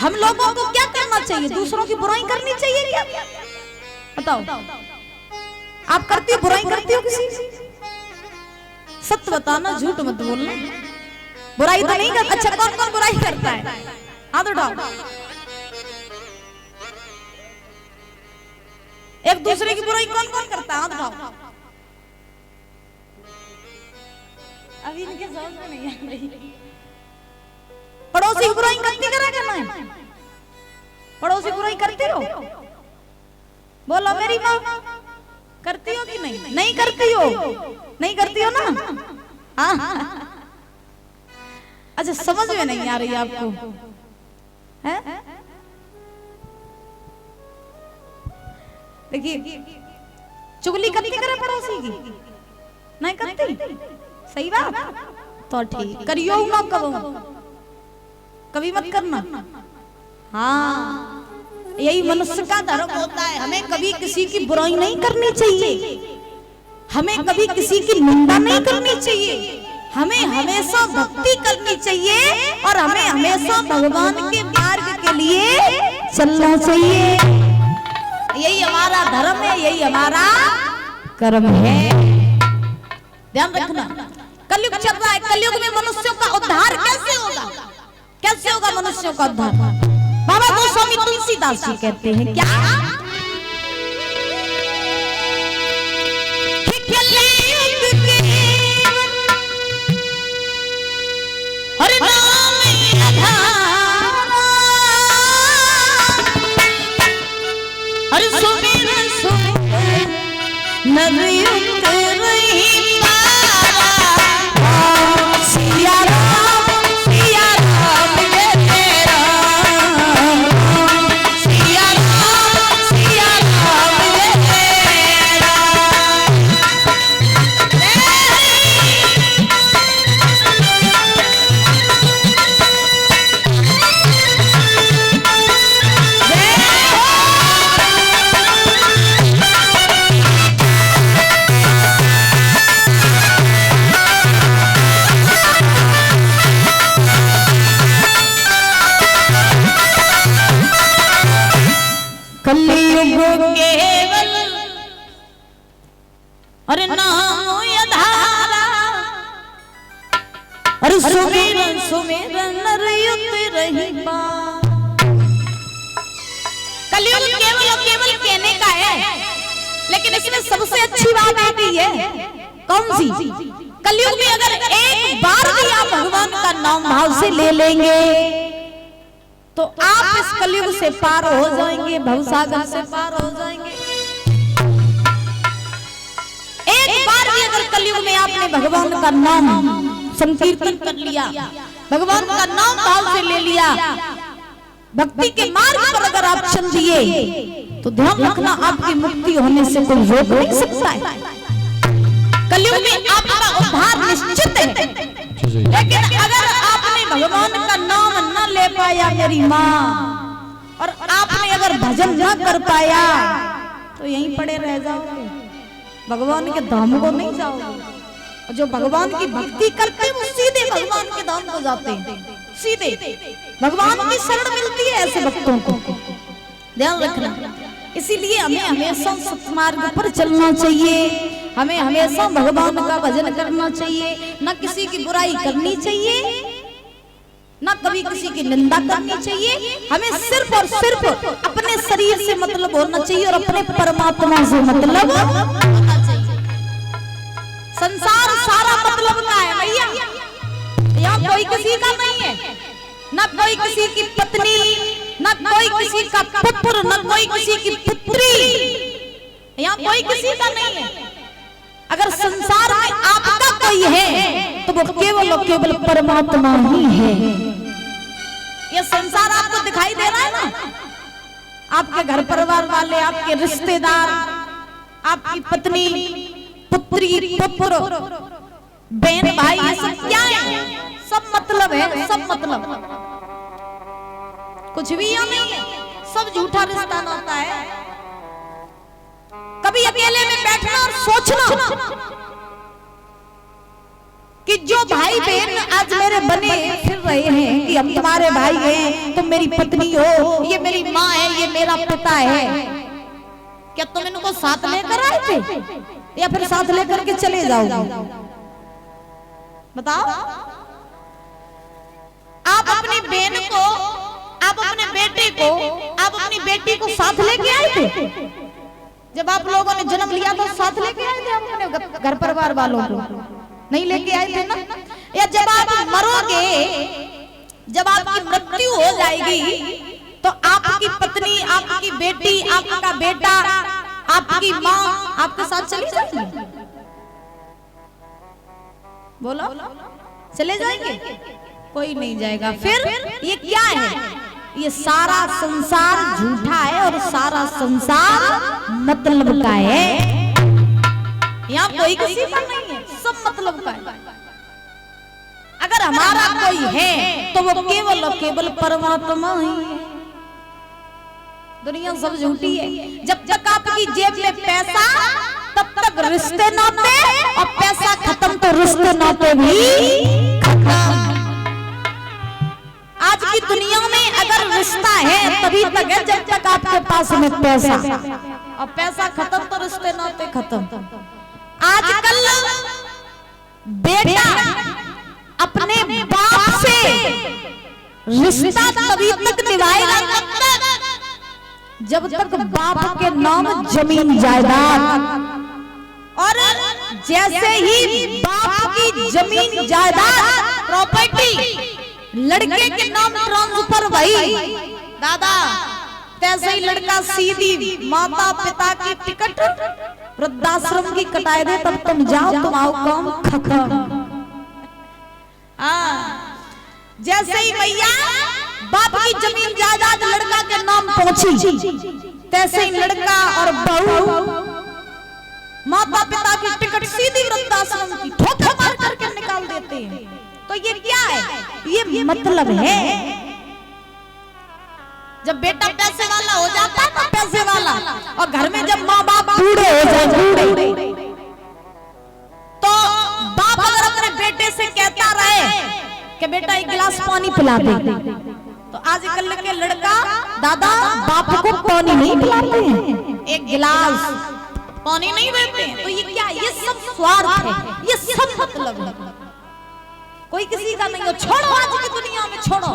हम लोगों को क्या करना चाहिए? दूसरों की बुराई करनी चाहिए क्या? बताओ, आप करती हो बुराई करती हो किसी? सत्य बताना, झूठ मत बोलना। बुराई तो नहीं करता? अच्छा, कौन कौन बुराई करता है? हाथ उठाओ। एक दूसरे की बुराई कौन कौन करता है? हाथ उठाओ। अभी इनके समझ में नहीं आ रही। पड़ोसी की बुराई करती करा करना है? पड़ोसी बुराई करती हो? बोलो मेरी माँ, करती हो कि नहीं? नहीं करती हो? नहीं करती हो ना? हाँ। अच्छा, समझ में नहीं आ रही आपको है? देखिए, चुगली करती करे पड़ोसी की? नहीं करती? सही बात तो ठीक, करियो ना कबो, कभी मत करना। हाँ, यही मनुष्य का धर्म होता है। हमें कभी किसी की बुराई नहीं करनी चाहिए, हमें कभी किसी की निंदा नहीं करनी चाहिए, हमें हमेशा भक्ति करनी चाहिए और हमें हमेशा भगवान के मार्ग के लिए चलना चाहिए। यही हमारा धर्म है, यही हमारा कर्म है। ध्यान रखना, कलयुग चल रहा है, कलयुग में मनुष्यों का उद्धार कैसे होगा? कैसे होगा मनुष्यों का उद्धार? बाबा गोस्वामी तुलसीदास जी कहते हैं क्या? हरि नाम आधारा, हरि सुमिरन सुमिरन नर युक्त रही तारा। सिया राम सिया राम जय राम, सिया राम सिया राम जय राम। कलयुग केवल अरे नाम आधारा, अरे सुमिरन सुमिरन नर युक्त रही पार। कलयुग केवल और केवल कहने का है, लेकिन इसमें सबसे अच्छी बात आती है कौन सी? कलयुग में अगर एक बार भी आप भगवान का नाम भाव से ले लेंगे तो आप इस कलयुग से पार हो जाएंगे, भवसागर से पार हो जाएंगे। एक बार भी अगर कलयुग में आपने भगवान का नाम संकीर्तन कर लिया, भगवान का नाम भाव से ले लिया, भक्ति के मार्ग पर अगर आप चल दिए तो ध्यान रखना, आपकी मुक्ति होने से कोई रोक नहीं सकता है। कलयुग में आपका उद्धार निश्चित है। लेकिन अगर आपने भगवान का नाम न ले पाया मेरी माँ, और आपने अगर भजन न कर पाया तो यहीं पड़े रह जाओगे, भगवान के धाम को नहीं जाओगे। और जो भगवान की भक्ति करते हैं वो सीधे भगवान के धाम को जाते हैं, सीधे भगवान की शरण मिलती है ऐसे भक्तों को। ध्यान रखना, इसीलिए हमें हमेशा सत्मार्ग पर चलना चाहिए, हमें हमेशा भगवान का भजन करना चाहिए, न किसी की बुराई करनी चाहिए, न कभी किसी की निंदा करनी चाहिए। हमें सिर्फ और सिर्फ अपने शरीर से मतलब होना चाहिए और अपने परमात्मा से मतलब होना चाहिए। संसार सारा मतलब का है भैया, यहाँ कोई किसी का नहीं है, न कोई किसी की पत्नी, न कोई किसी का पुत्र, न कोई किसी की पुत्री, यहाँ कोई किसी का नहीं है। अगर संसार में आपका कोई है तो वो केवल और केवल परमात्मा ही है। ये संसार आपको दिखाई दे रहा है ना, आपके घर परिवार वाले, आपके रिश्तेदार, आपकी पत्नी, पुत्री, पुत्र, बहन, भाई, ये सब क्या है? सब मतलब है, सब मतलब, कुछ भी यहाँ नहीं है, सब झूठा रिश्ता नाता है। कभी अकेले में बैठना और सोचना कि जो भाई बहन आज मेरे बने फिर रहे हैं कि हम तुम्हारे भाई हैं, तुम मेरी पत्नी हो, ये मेरी माँ है, ये मेरा पिता है, क्या तुम इनको साथ लेकर आए थे या फिर साथ लेकर के चले जाओगे? बताओ। आप अपनी बहन को, आप अपने बेटे को, आप अपनी बेटी को साथ लेके आए थे? जब आप लोगों ने जन्म लिया तो साथ लेके आए थे आप अपने घर परिवार वालों को? नहीं लेके आए थे ना। या जब आप मरोगे, जब आपकी मृत्यु हो जाएगी तो आपकी पत्नी, आपकी बेटी, आपका बेटा, आपकी माँ आपके साथ चली जाएगी? बोलो, चले जाएंगे? कोई नहीं जाएगा। फिर ये क्या है? ये सारा संसार झूठा है और सारा संसार मतलब का है। यहाँ कोई किसी का नहीं है, सब मतलब का है। अगर हमारा कोई है तो वो केवल और केवल परमात्मा ही है। दुनिया सब झूठी है। जब तक आपकी जेब में पैसा, तब तक रिश्ते नाते, और पैसा खत्म तो रिश्ते नाते भी खत्म। आज की दुनिया में अगर रिश्ता है तभी तक है जब तक आपके पास में पैसा, और पैसा खत्म तो रिश्ते नाते खत्म। आजकल बेटा अपने बाप से रिश्ता तभी तक निभाएगा जब तक बाप के नाम जमीन जायदाद, और जैसे ही बाप की जमीन जायदाद प्रॉपर्टी लड़के के नाम ट्रांसफर भई दादा, तैसे ही लड़का सीधी माता पिता की टिकट वृद्धाश्रम की कटाए दे, तब तुम जाओ, तुम आओ, काम खत्म। जैसे ही भैया बाप की जमीन जायदाद लड़का के नाम पहुंची, तैसे ही लड़का और बहू माता पिता की टिकट सीधी वृद्धाश्रम की ठोकर मार करके निकाल देते हैं। तो ये क्या है? ये मतलब है। जब बेटा पैसे वाला हो जाता है तो पैसे वाला, और घर में जब माँ बाप बूढ़े हो जाते तो बाप अगर अपने बेटे से कहता रहे कि बेटा एक गिलास पानी पिला दे, तो आजकल के लड़का दादा बाप को पानी नहीं पिलाते हैं, एक गिलास पानी नहीं देते हैं। तो ये क्या? ये सब स्वार्थ है, ये सब मतलब है, कोई किसी का नहीं हो। छोड़ो आज की दुनिया में, छोड़ो।